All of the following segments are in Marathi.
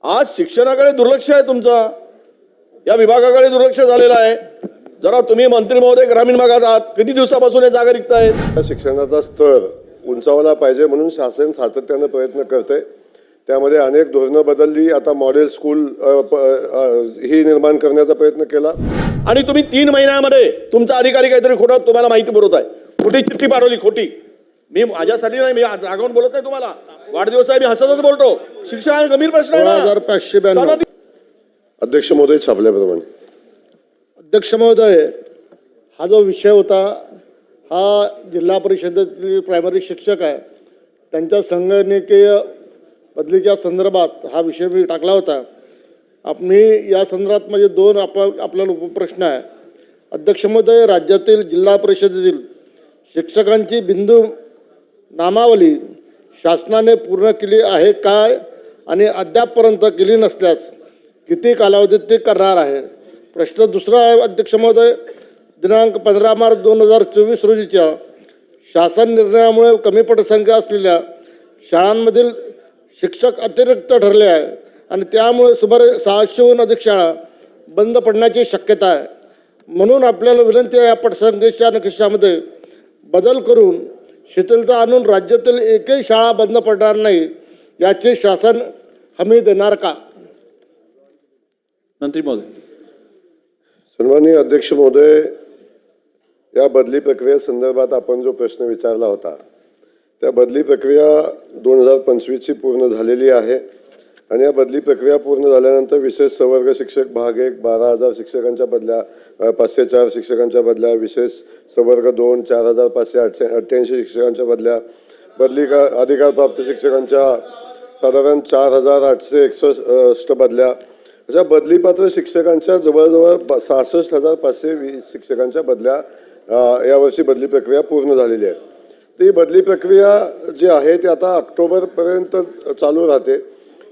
आज शिक्षणाकडे दुर्लक्ष आहे तुमचं, या विभागाकडे दुर्लक्ष झालेलं आहे। जरा तुम्ही मंत्री महोदय ग्रामीण भागात आहात, किती दिवसापासून हे जागा रिक्त आहेत? शिक्षणाचा स्तर उंचावला पाहिजे म्हणून शासन सातत्याने प्रयत्न करते। त्यामध्ये अनेक धोरणं बदलली। आता मॉडेल स्कूल ही निर्माण करण्याचा प्रयत्न केला आणि तुम्ही 3 महिन्यामध्ये तुमचा अधिकारी काहीतरी खोटं तुम्हाला माहिती पुरवत आहे, खोटी चिठ्ठी पाठवली, खोटी। मी माझ्यासाठी नाही, मी रागवून बोलत नाही तुम्हाला, वाढदिवस आहे, मी हसतच बोलतो। शिक्षण हा गंभीर प्रश्न आहे ना। 2592 अध्यक्ष महोदय छापल्याप्रमाणे। अध्यक्ष महोदय, हा जो विषय होता हा जिल्हा परिषदेतील प्रायमरी शिक्षक आहे त्यांच्या संगणकीय बदलीच्या संदर्भात हा विषय मी टाकला होता। मी या संदर्भात म्हणजे 2 आपल्याला उपप्रश्न आहे। अध्यक्ष महोदय, राज्यातील जिल्हा परिषदेतील शिक्षकांची बिंदू नामावली शासनाने पूर्ण केली आहे काय आणि अद्यापपर्यंत केली नसल्यास किती कालावधीत ते करणार आहे? प्रश्न दुसरा आहे अध्यक्ष महोदय, दिनांक 15 मार्च 2024 रोजीच्या शासन निर्णयामुळे कमी पटसंख्या असलेल्या शाळांमधील शिक्षक अतिरिक्त ठरले आहे आणि त्यामुळे सुमारे 600हून अधिक शाळा बंद पडण्याची शक्यता आहे। म्हणून आपल्याला विनंती आहे, या पटसंख्येच्या निकषामध्ये बदल करून शिथिलता आणून राज्यातील एकही शाळा बंद पडणार नाही याची शासन हमी देणार का? मंत्री महोदय। सन्माननीय अध्यक्ष महोदय, या बदली प्रक्रियेसंदर्भात आपण जो प्रश्न विचारला होता त्या बदली प्रक्रिया 2025ची पूर्ण झालेली आहे आणि या बदली प्रक्रिया पूर्ण झाल्यानंतर विशेष सवर्ग शिक्षक भाग 1 12,000 शिक्षकांच्या बदल्या, 504 शिक्षकांच्या बदल्या, विशेष सवर्ग 2 4,588 शिक्षकांच्या बदल्या, बदली अधिकारप्राप्त शिक्षकांच्या साधारण 4,861 बदल्या, अशा बदलीपात्र शिक्षकांच्या जवळजवळ 66,520 शिक्षकांच्या बदल्या यावर्षी बदली प्रक्रिया पूर्ण झालेली आहे। ती बदली प्रक्रिया जी आहे ती आता ऑक्टोबरपर्यंत चालू राहते।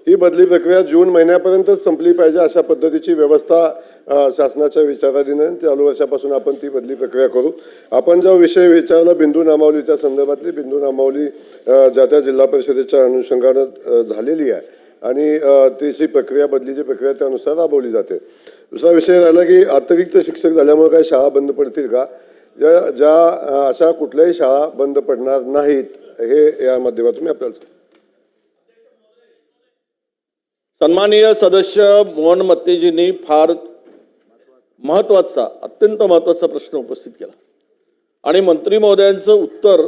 ही बदली प्रक्रिया जून महिन्यापर्यंतच संपली पाहिजे अशा पद्धतीची व्यवस्था शासनाच्या विचाराधीन आहे। चालू वर्षापासून आपण ती बदली प्रक्रिया करू। आपण जो विषय विचारला बिंदू नामावलीच्या संदर्भातली, बिंदू नामावली ज्या त्या जिल्हा परिषदेच्या अनुषंगानं झालेली आहे आणि त्याची प्रक्रिया, बदलीची प्रक्रिया त्यानुसार राबवली जाते। दुसरा विषय राहिला की अतिरिक्त शिक्षक झाल्यामुळे काही शाळा बंद पडतील का? ज्या अशा कुठल्याही शाळा बंद पडणार नाहीत हे या माध्यमातून मी आपल्याला सन्माननीय सदस्य मोहन मत्तेजींनी फार महत्त्वाचा, अत्यंत महत्त्वाचा प्रश्न उपस्थित केला आणि मंत्री महोदयांचं उत्तर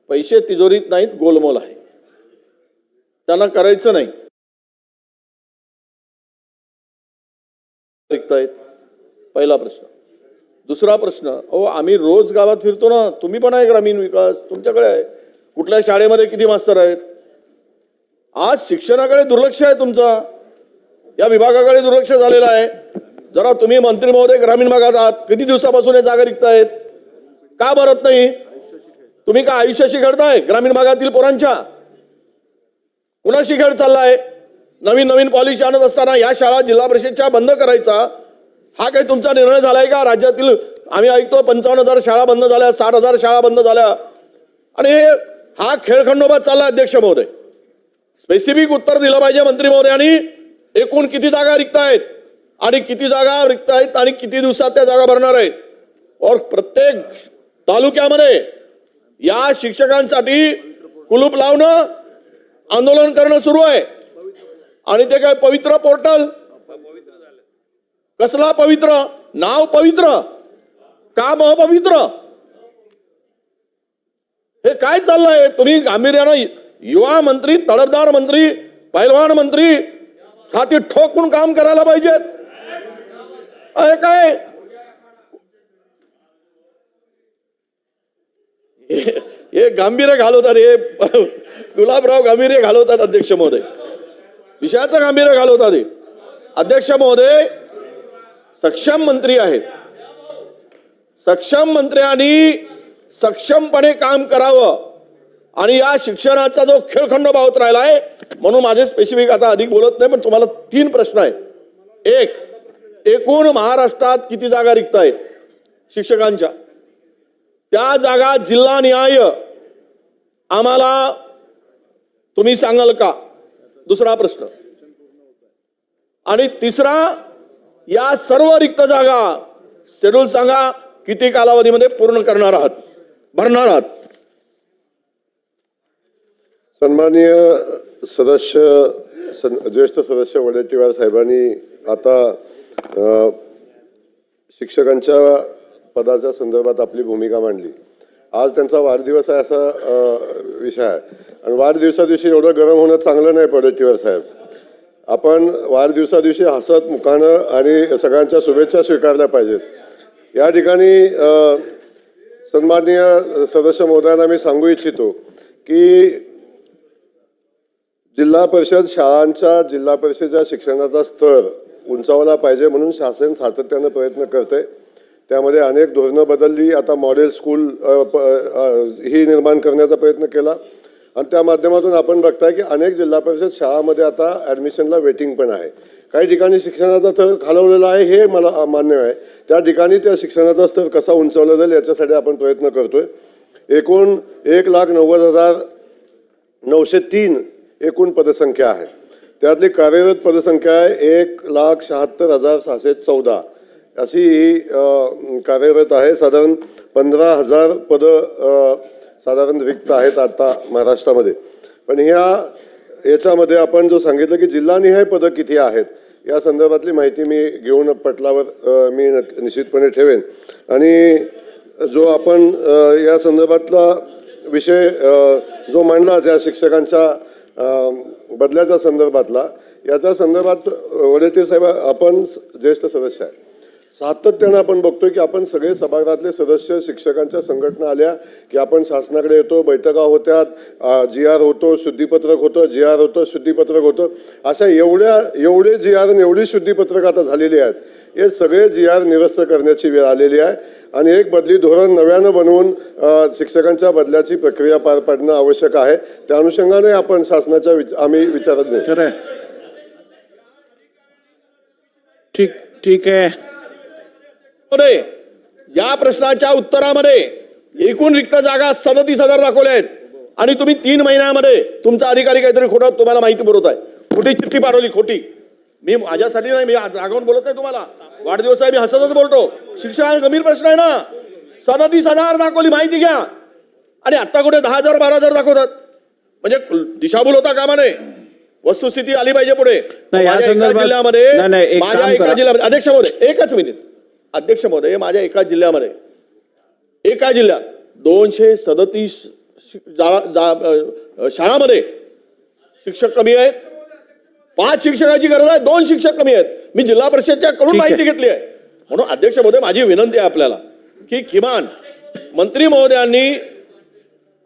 पैसे तिजोरीत नाहीत, गोलमोल आहे, त्यांना करायचं नाही। पहिला प्रश्न। दुसरा प्रश्न, आम्ही रोज गावात फिरतो ना, तुम्ही पण आहे ग्रामीण विकास, तुमच्याकडे आहे, कुठल्या शाळेमध्ये किती मास्तर आहेत? आज शिक्षणाकडे दुर्लक्ष आहे तुमचं, या विभागाकडे दुर्लक्ष झालेलं आहे। जरा तुम्ही मंत्री महोदय ग्रामीण भागात आहात, किती दिवसापासून हे जागा रिक्त आहेत? का भरत नाही? तुम्ही का आयुष्याशी खेळताय ग्रामीण भागातील पोरांच्या? कुणाशी खेळ चाललाय? नवीन नवीन पॉलिसी आणत असताना या शाळा जिल्हा परिषदच्या बंद करायचा हा काही तुमचा निर्णय झालाय का? राज्यातील आम्ही ऐकतो 55,000 शाळा बंद झाल्या, 60,000 शाळा बंद झाल्या आणि हा खेळखंडोबा चालला। अध्यक्ष महोदय, स्पेसिफिक उत्तर दिलं पाहिजे मंत्री महोदयांनी। एकूण किती जागा रिक्त आहेत आणि किती जागा रिक्त आहेत आणि किती दिवसात त्या जागा भरणार आहेत? और प्रत्येक तालुक्यामध्ये या शिक्षकांसाठी कुलूप लावणं, आंदोलन करणं सुरू आहे आणि ते काय पवित्र पोर्टल? कसला पवित्र? नाव पवित्र, काम अपवित्र? हे काय चाललंय? तुम्ही गांभीर्यानं युवा मंत्री, तडफदार मंत्री, पैलवान मंत्री छाती ठोकून काम करायला पाहिजेत। काय हे गांभीर्य घालवतात, हे गुलाबराव गांभीर्य घालवतात अध्यक्ष महोदय, विषयाचं गांभीर्य घालवतात हे। अध्यक्ष महोदय, सक्षम मंत्री आहेत, सक्षम मंत्र्यांनी सक्षमपणे काम करावं आणि या शिक्षणाचा जो खेळखंडोबा होत राहिलाय, म्हणून माझे स्पेसिफिक आता अधिक बोलत नाही, पण तुम्हाला 3 प्रश्न आहेत। एक, एकूण महाराष्ट्रात किती जागा रिक्त आहेत शिक्षकांच्या? त्या जागा जिल्हानिहाय आम्हाला तुम्ही सांगाल का? दुसरा प्रश्न, आणि तिसरा, या सर्व रिक्त जागा शेड्यूल सांगा किती कालावधीमध्ये पूर्ण करणार आहात, भरणार आहात? सन्माननीय ज्येष्ठ सदस्य वडेट्टीवार साहेबांनी आता शिक्षकांच्या पदाच्या संदर्भात आपली भूमिका मांडली. आज त्यांचा वाढदिवस आहे असा विषय आहे आणि वाढदिवसा एवढं गरम होणं चांगलं नाही वडेट्टीवार साहेब. आपण वाढदिवसा हसत मुखानं आणि सगळ्यांच्या शुभेच्छा स्वीकारल्या पाहिजेत. या ठिकाणी सन्माननीय सदस्य महोदयांना मी सांगू इच्छितो की जिल्हा परिषद शाळांच्या जिल्हा परिषदेच्या शिक्षणाचा स्तर उंचावला पाहिजे म्हणून शासन सातत्यानं प्रयत्न करते. त्यामध्ये अनेक धोरणं बदलली. आता मॉडेल स्कूल ही निर्माण करण्याचा प्रयत्न केला आणि त्या माध्यमातून आपण बघताय की अनेक जिल्हा परिषद शाळामध्ये आता ॲडमिशनला वेटिंग पण आहे. काही ठिकाणी शिक्षणाचा स्तर खालवलेला आहे, हे मला मान्य आहे. त्या ठिकाणी त्या शिक्षणाचा स्तर कसा उंचावला जाईल याच्यासाठी आपण प्रयत्न करतोय. एकूण 1,90,903 एकूण पदसंख्या आहे. त्यातली कार्यरत पदसंख्या आहे 1,76,614 अशी ही कार्यरत आहे. साधारण 15,000 पदं साधारण रिक्त आहेत आता महाराष्ट्रामध्ये. पण याच्यामध्ये आपण जो सांगितलं की जिल्हानिहाय पदं किती आहेत या संदर्भातली माहिती मी घेऊन पटलावर मी निश्चितपणे ठेवेन. आणि जो आपण या संदर्भातला विषय जो मांडला ज्या शिक्षकांच्या बदल्याच्या संदर्भातला, याच्या संदर्भात वडेट्टीवार साहेब आपण ज्येष्ठ सदस्य आहे. सातत्यानं आपण बघतोय की आपण सगळे सभागृहातले सदस्य शिक्षकांच्या संघटना आल्या की आपण शासनाकडे येतो, बैठका होत्यात, GR होतो, शुद्धीपत्रक होतं, GR होतं, शुद्धीपत्रक होतं. अशा एवढे GR आणि एवढी शुद्धीपत्रक आता झालेली आहेत. हे सगळे GR निरस्त करण्याची वेळ आलेली आहे आणि एक बदली धोरण नव्यानं बनवून शिक्षकांच्या बदल्याची प्रक्रिया पार पाडणं आवश्यक आहे. त्या अनुषंगाने आपण शासनाच्या आम्ही विचारत नाही. ठीक आहे. या प्रश्नाच्या उत्तरामध्ये एकूण रिक्त जागा 37,000 दाखवल्या आहेत आणि तुम्ही 3 महिन्यामध्ये तुमचा अधिकारी काहीतरी खोटं तुम्हाला माहिती पुरवत आहे. खोटी चिठ्ठी पाठवली, खोटी. मी माझ्यासाठी नाही, मी रागवून बोलत नाही तुम्हाला. वाढदिवस आहे, मी हसतच बोलतो. शिक्षण गंभीर प्रश्न आहे ना. 37,000 दाखवली, माहिती घ्या. आणि आता कुठे 10,000 12,000 दाखवतात. म्हणजे दिशाभूल होता कामा नये. वस्तुस्थिती आली पाहिजे पुढे. माझ्या एका जिल्ह्यामध्ये अध्यक्ष महोदय एकच मिनिट. अध्यक्ष महोदय, माझ्या एका जिल्ह्यात 237 शाळांमध्ये शिक्षक कमी आहेत. 5 शिक्षकाची गरज आहे, 2 शिक्षक कमी आहेत. मी जिल्हा परिषदच्या कडून माहिती घेतली आहे. म्हणून अध्यक्ष महोदय, माझी विनंती आहे आपल्याला की किमान मंत्री महोदयांनी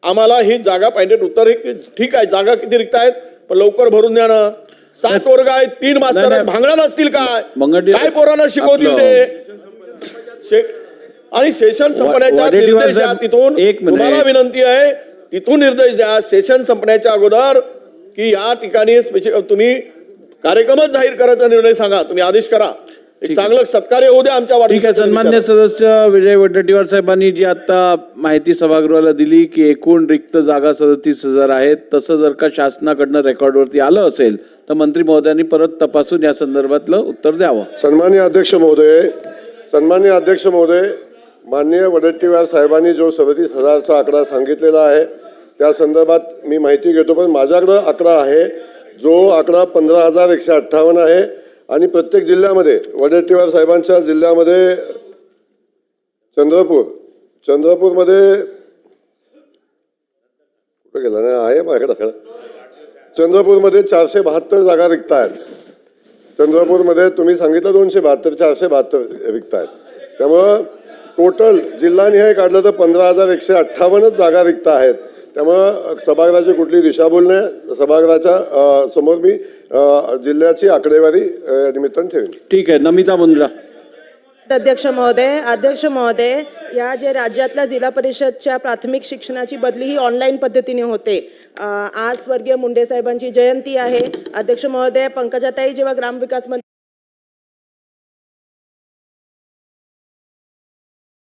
आम्हाला ही जागा पाहिजे. उत्तर ठीक आहे, जागा किती रिक्त आहेत पण लवकर भरून द्या ना. 7 वर्ग आहेत, 3 मास्तर आहेत, भांगडा नसतील काय पोरांना शिकवतील ते. आणि सेशन संपण्याच्या निर्देश द्या. तिथून तुम्हाला विनंती आहे, तिथून निर्देश द्या सेशन संपण्याच्या अगोदर की या ठिकाणी तुम्ही कार्यक्रमच जाहीर करायचा निर्णय सांगा. तुम्ही आदेश करा. एक चांगलं सत्कार्य होऊ द्या आमच्या वाढदिवसाच्या. सन्मान्य सदस्य विजय वडेट्टीवार साहेबांनी जी आता माहिती सभागृहाला दिली की एकूण रिक्त जागा 37,000 आहेत, तसं जर का शासनाकडनं रेकॉर्डवरती आलं असेल तर मंत्री महोदयांनी परत तपासून या संदर्भातलं उत्तर द्यावं. सन्मान्य अध्यक्ष महोदय, माननीय वडेट्टीवार साहेबांनी जो 37,000चा आकडा सांगितलेला आहे त्या संदर्भात मी माहिती घेतो. पण माझ्याकडं आकडा आहे जो आकडा 15,158 आहे आणि प्रत्येक जिल्ह्यामध्ये वडेट्टीवार साहेबांच्या जिल्ह्यामध्ये चंद्रपूरमध्ये कुठं गेला नाही आहे माझ्याकडे. चंद्रपूरमध्ये 472 जागा रिक्त आहेत. चंद्रपूरमध्ये तुम्ही सांगितलं 272, 472 रिक्त आहेत. त्यामुळं टोटल जिल्हानिहाय काढलं तर 15,158 जागा रिक्त आहेत. त्यामुळं सभागृहाची कुठली दिशाभूल नाही. सभागृहाच्या समोर मी जिल्ह्याची आकडेवारी निमित्तानं ठेवेन. ठीक आहे. नमिता मुंदडा. अध्यक्ष महोदय, या जे राज्यातल्या जिल्हा परिषदच्या प्राथमिक शिक्षणाची बदली ही ऑनलाईन पद्धतीने होते. आज स्वर्गीय मुंडे साहेबांची जयंती आहे. अध्यक्ष महोदय, पंकजाताई जेव्हा ग्रामविकास मंत्री